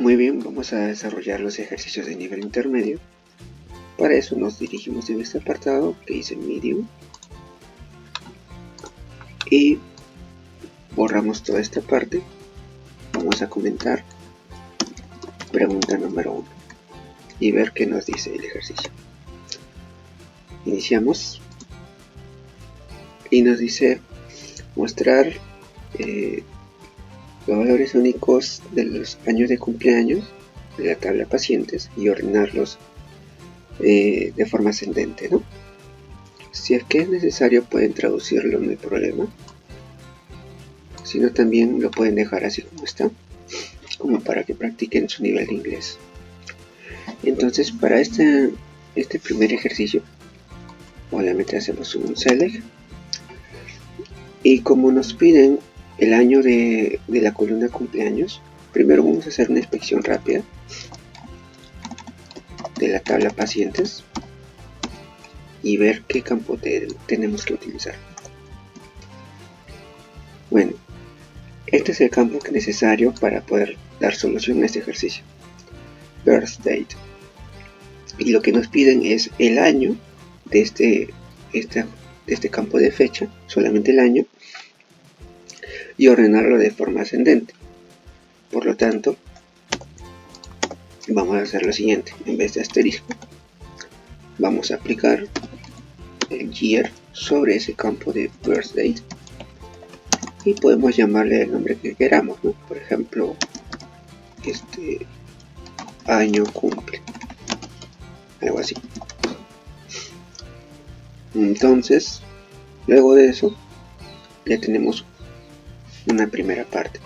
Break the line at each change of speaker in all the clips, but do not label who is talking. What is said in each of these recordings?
Muy bien, vamos a desarrollar los ejercicios de nivel intermedio. Para eso nos dirigimos en este apartado que dice Medium y borramos toda esta parte. Vamos a comentar pregunta número 1 y ver qué nos dice el ejercicio. Iniciamos y nos dice mostrar los valores únicos de los años de cumpleaños de la tabla pacientes y ordenarlos de forma ascendente, ¿no? Si es que es necesario pueden traducirlo, no hay problema. Si no, también lo pueden dejar así como está, como para que practiquen su nivel de inglés. Entonces, para este primer ejercicio, obviamente hacemos un select. Y como nos piden el año de la columna cumpleaños, primero vamos a hacer una inspección rápida de la tabla pacientes y ver qué campo tenemos que utilizar. Bueno, este es el campo que es necesario para poder dar solución a este ejercicio. Birth date. Y lo que nos piden es el año de este campo de fecha, solamente el año, y ordenarlo de forma ascendente. Por lo tanto, vamos a hacer lo siguiente: en vez de asterisco, vamos a aplicar el year sobre ese campo de birth date y podemos llamarle el nombre que queramos, ¿no? Por ejemplo, este año cumple, algo así. Entonces, luego de eso, ya tenemos una primera parte,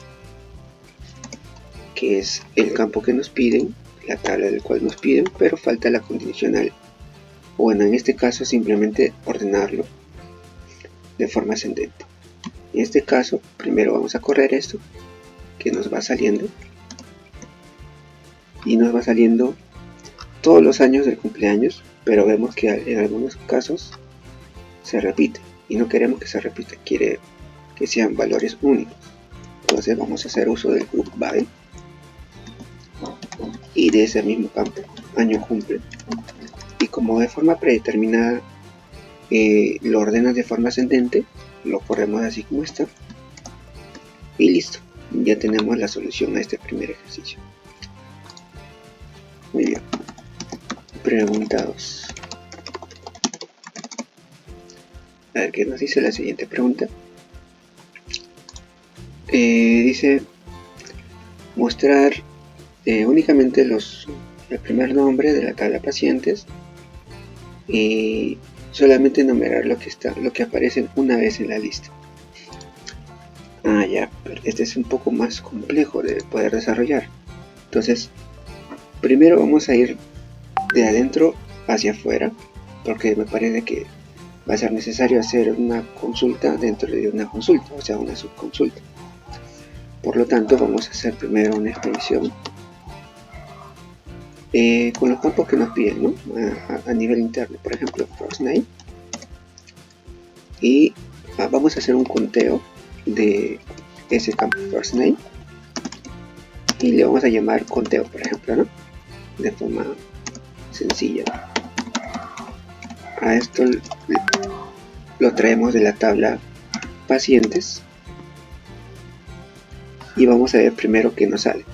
que es el campo que nos piden, la tabla del cual nos piden, pero falta la condicional. Bueno, en este caso simplemente ordenarlo de forma ascendente. En este caso, primero vamos a correr esto, que nos va saliendo, y nos va saliendo todos los años del cumpleaños, pero vemos que en algunos casos se repite, y no queremos que se repita, quiere que sean valores únicos. Entonces vamos a hacer uso del group by y de ese mismo campo, año cumple, y como de forma predeterminada lo ordenas de forma ascendente, lo corremos así como está y listo, ya tenemos la solución a este primer ejercicio. Muy bien, pregunta 2. A ver qué nos dice la siguiente pregunta. Dice mostrar únicamente el primer nombre de la tabla pacientes y solamente enumerar lo que aparece una vez en la lista. Ya, pero este es un poco más complejo de poder desarrollar. Entonces, primero vamos a ir de adentro hacia afuera, porque me parece que va a ser necesario hacer una consulta dentro de una consulta, o sea, una subconsulta. Por lo tanto, vamos a hacer primero una expedición con los campos que nos piden, ¿no? A nivel interno, por ejemplo, first name, y vamos a hacer un conteo de ese campo first name y le vamos a llamar conteo, por ejemplo, ¿no? De forma sencilla. A esto lo traemos de la tabla pacientes y vamos a ver primero qué nos sale.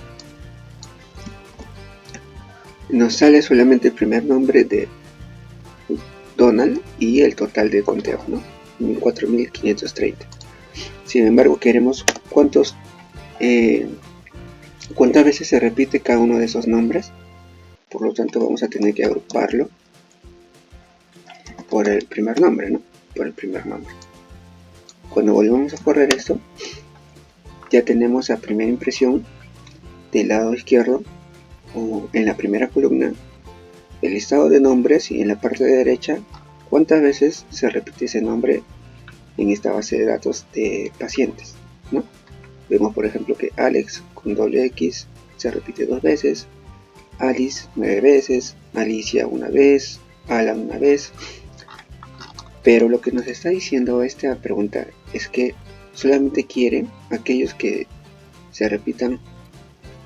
Nos sale solamente el primer nombre de Donald y el total de conteo, ¿no? 4530. Sin embargo, queremos cuántas veces se repite cada uno de esos nombres. Por lo tanto, vamos a tener que agruparlo por el primer nombre, ¿no? Por el primer nombre. Cuando volvamos a correr esto, ya tenemos a primera impresión del lado izquierdo, o en la primera columna, el listado de nombres, y en la parte de derecha cuántas veces se repite ese nombre en esta base de datos de pacientes, ¿no? Vemos por ejemplo que Alex con doble X se repite 2 veces, Alice 9 veces, Alicia 1 vez, Alan 1 vez. Pero lo que nos está diciendo esta pregunta es que solamente quiere aquellos que se repitan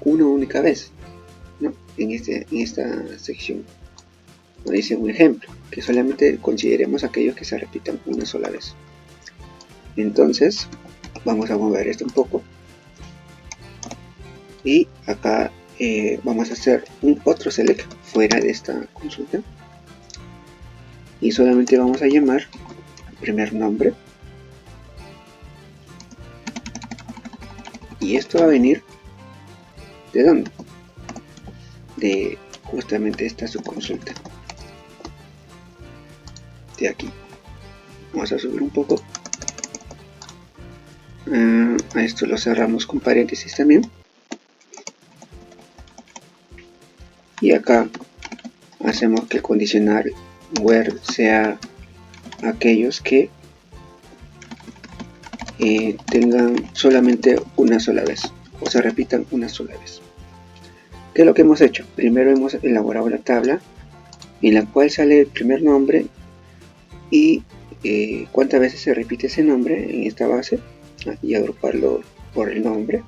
una única vez. ¿no? En esta sección nos dice un ejemplo, que solamente consideremos aquellos que se repitan una sola vez. Entonces vamos a mover esto un poco y acá vamos a hacer otro select fuera de esta consulta y solamente vamos a llamar primer nombre, y esto va a venir ¿de dónde? De justamente esta subconsulta de aquí. Vamos a subir un poco. A esto lo cerramos con paréntesis también, y acá hacemos que el condicional where sea aquellos que tengan solamente una sola vez o se repitan una sola vez. ¿Qué es lo que hemos hecho? Primero hemos elaborado la tabla en la cual sale el primer nombre y cuántas veces se repite ese nombre en esta base, y agruparlo por el nombre.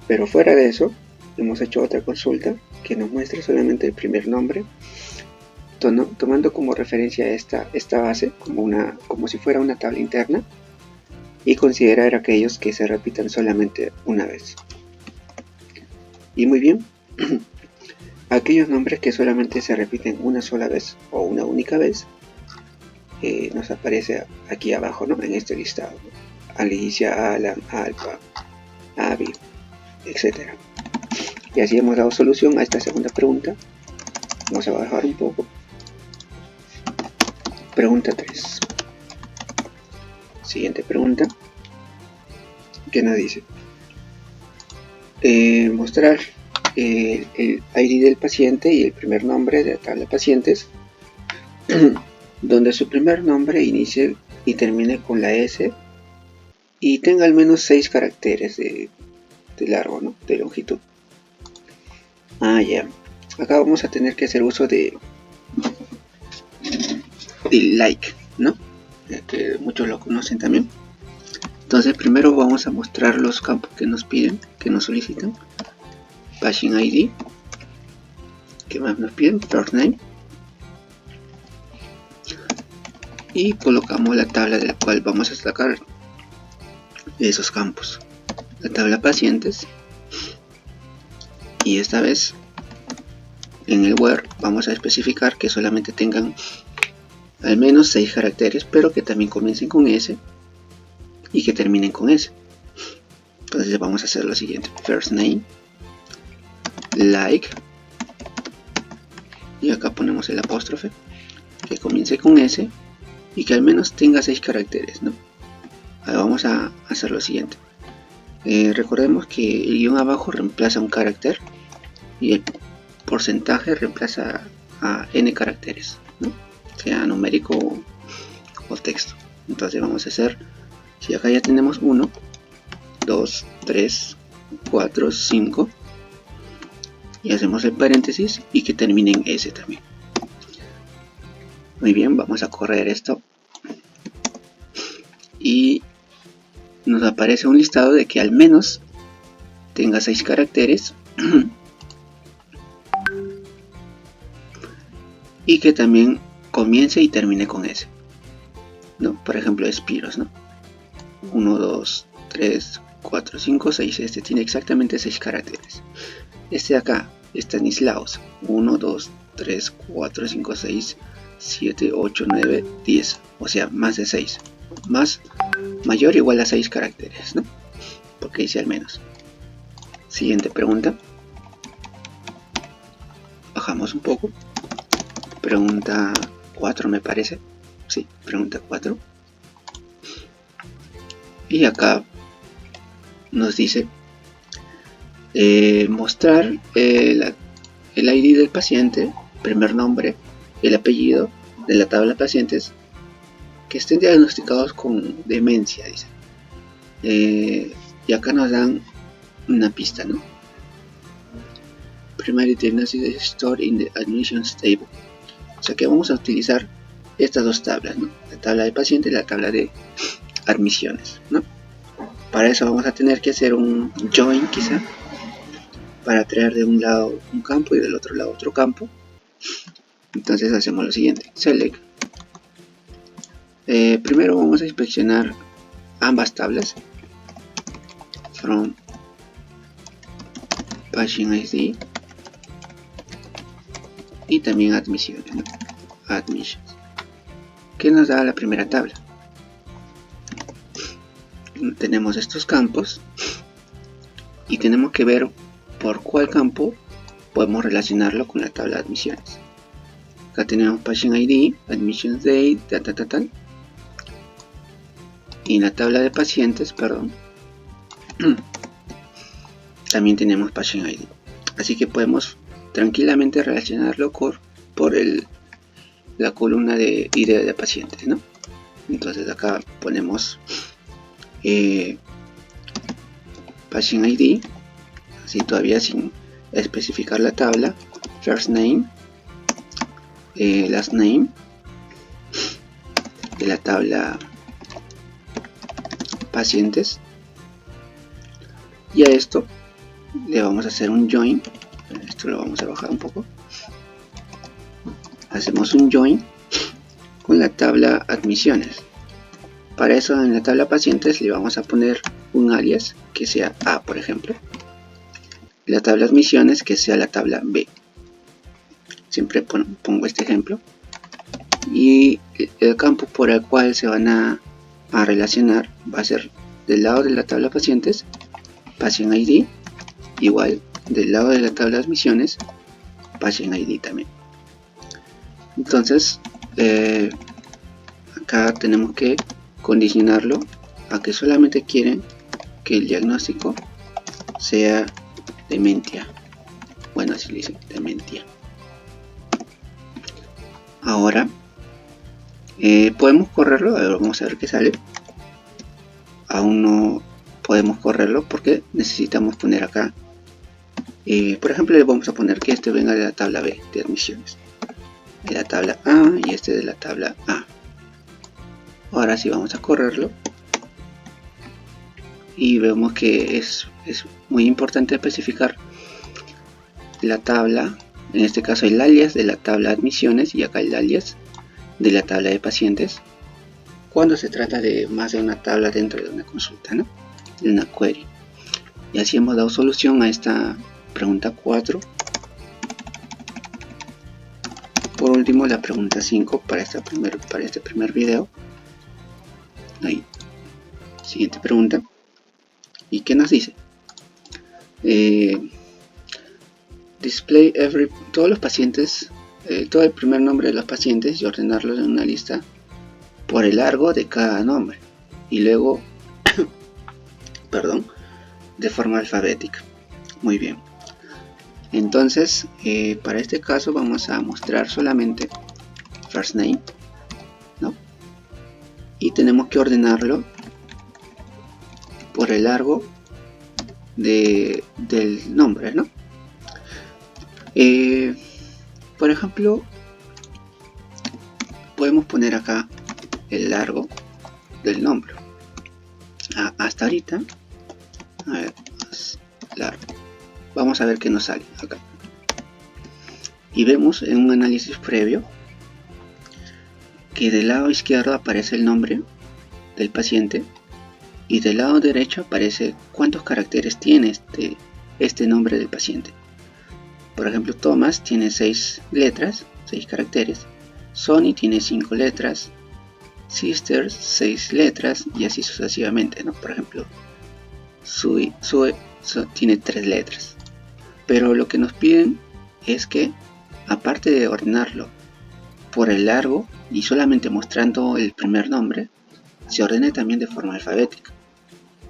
Pero fuera de eso hemos hecho otra consulta que nos muestra solamente el primer nombre, tomando como referencia esta base como si fuera una tabla interna, y considerar aquellos que se repitan solamente una vez. Y muy bien, aquellos nombres que solamente se repiten una sola vez o una única vez, nos aparece aquí abajo, ¿no? En este listado: Alicia, Alan, Alfa, Abby, etc. Y así hemos dado solución a esta segunda pregunta. Vamos a bajar un poco. Pregunta 3. Siguiente pregunta, que nos dice mostrar el ID del paciente y el primer nombre de la tabla de pacientes donde su primer nombre inicie y termine con la S y tenga al menos 6 caracteres de largo, ¿no? De longitud. Ya. Acá vamos a tener que hacer uso de like, ¿no? Que muchos lo conocen también. Entonces primero vamos a mostrar los campos que nos piden, que nos solicitan. Patient ID, que más nos piden, first name, y colocamos la tabla de la cual vamos a sacar esos campos, la tabla pacientes, y esta vez en el where vamos a especificar que solamente tengan al menos 6 caracteres, pero que también comiencen con S y que terminen con S. Entonces vamos a hacer lo siguiente: first name, like, y acá ponemos el apóstrofe, que comience con S y que al menos tenga 6 caracteres, ¿no? Ahora vamos a hacer lo siguiente: recordemos que el guión abajo reemplaza un carácter y el porcentaje reemplaza a n caracteres, ¿no? Sea numérico o texto. Entonces vamos a hacer, si acá ya tenemos 1, 2, 3, 4, 5, y hacemos el paréntesis y que termine en S también. Muy bien, vamos a correr esto y nos aparece un listado de que al menos tenga 6 caracteres y que también comience y termine con S, ¿no? Por ejemplo, Spiros, ¿no? 1, 2, 3, 4, 5, 6. Este tiene exactamente 6 caracteres. Este de acá, Stanislaus, 1, 2, 3, 4, 5, 6, 7, 8, 9, 10. O sea, más de 6. Mayor o igual a 6 caracteres, ¿no? Porque dice al menos. Siguiente pregunta. Bajamos un poco. Pregunta 4 me parece. Sí, pregunta 4. Y acá nos dice mostrar el ID del paciente, primer nombre, el apellido de la tabla de pacientes que estén diagnosticados con demencia, dice. Y acá nos dan una pista, ¿no? Primary diagnosis is stored in the admissions table. O sea que vamos a utilizar estas dos tablas, ¿no? La tabla de paciente y la tabla de admisiones, ¿no? Para eso vamos a tener que hacer un join quizá para traer de un lado un campo y del otro lado otro campo. Entonces hacemos lo siguiente: select. Primero vamos a inspeccionar ambas tablas, from paging ID y también admisiones, ¿no? Admissions. ¿Qué nos da la primera tabla? Tenemos estos campos y tenemos que ver por cuál campo podemos relacionarlo con la tabla de admisiones. Acá tenemos Paging ID, Admissions Date, tal. Y en la tabla de pacientes, perdón, también tenemos Paging ID. Así que podemos tranquilamente relacionarlo por la columna de ID de pacientes, ¿no? Entonces acá ponemos Paging ID, así todavía sin especificar la tabla, first name, last name de la tabla pacientes, y a esto le vamos a hacer un join. Esto lo vamos a bajar un poco. Hacemos un join con la tabla admisiones. Para eso en la tabla pacientes le vamos a poner un alias que sea A, por ejemplo. La tabla admisiones que sea la tabla B. Siempre pongo este ejemplo. Y el campo por el cual se van a relacionar va a ser del lado de la tabla pacientes, Paging ID, igual del lado de la tabla admisiones, Paging ID también. Entonces acá tenemos que condicionarlo a que solamente quieren que el diagnóstico sea demencia. Bueno, así le dicen, demencia. Ahora podemos correrlo. A ver, vamos a ver qué sale. Aún no podemos correrlo porque necesitamos poner acá, por ejemplo, le vamos a poner que este venga de la tabla B de admisiones, de la tabla A, y este de la tabla A. Ahora sí vamos a correrlo y vemos que es muy importante especificar la tabla, en este caso el alias de la tabla admisiones y acá el alias de la tabla de pacientes, cuando se trata de más de una tabla dentro de una consulta, ¿no? De una query. Y así hemos dado solución a esta pregunta 4. Por último, la pregunta 5 para este primer video. Ahí. Siguiente pregunta. ¿Y qué nos dice? Display todos los pacientes, todo el primer nombre de los pacientes y ordenarlos en una lista por el largo de cada nombre. Y luego, perdón, de forma alfabética. Muy bien. Entonces, para este caso vamos a mostrar solamente first name, ¿no? Y tenemos que ordenarlo por el largo del nombre, ¿no? Por ejemplo, podemos poner acá el largo del nombre. Hasta ahorita, a ver, más largo. Vamos a ver qué nos sale acá. Y vemos en un análisis previo que del lado izquierdo aparece el nombre del paciente y del lado derecho aparece cuántos caracteres tiene este nombre del paciente. Por ejemplo, Thomas tiene 6 letras, 6 caracteres. Sonny tiene 5 letras. Sisters 6 letras y así sucesivamente, ¿no? Por ejemplo, Sue tiene 3 letras. Pero lo que nos piden es que, aparte de ordenarlo por el largo y solamente mostrando el primer nombre, se ordene también de forma alfabética.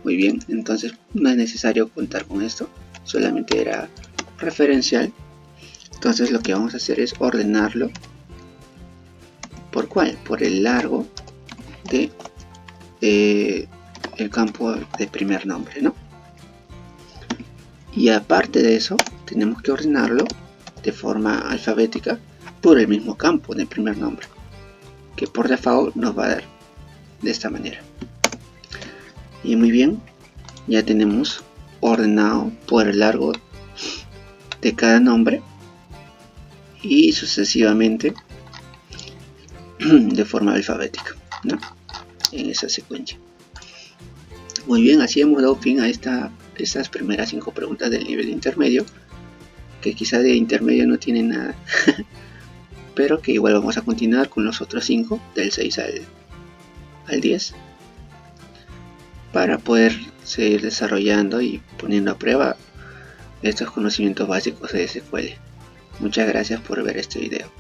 Muy bien, entonces no es necesario contar con esto, solamente era referencial. Entonces lo que vamos a hacer es ordenarlo ¿por cuál? Por el largo de el campo de primer nombre, ¿no? Y aparte de eso tenemos que ordenarlo de forma alfabética por el mismo campo de primer nombre, que por default nos va a dar de esta manera. Y muy bien, ya tenemos ordenado por el largo de cada nombre y sucesivamente de forma alfabética, ¿no? En esa secuencia. Muy bien, así hemos dado fin a estas primeras 5 preguntas del nivel intermedio, que quizá de intermedio no tienen nada, pero que igual vamos a continuar con los otros 5, del 6 al 10, para poder seguir desarrollando y poniendo a prueba estos conocimientos básicos de SQL. Muchas gracias por ver este video.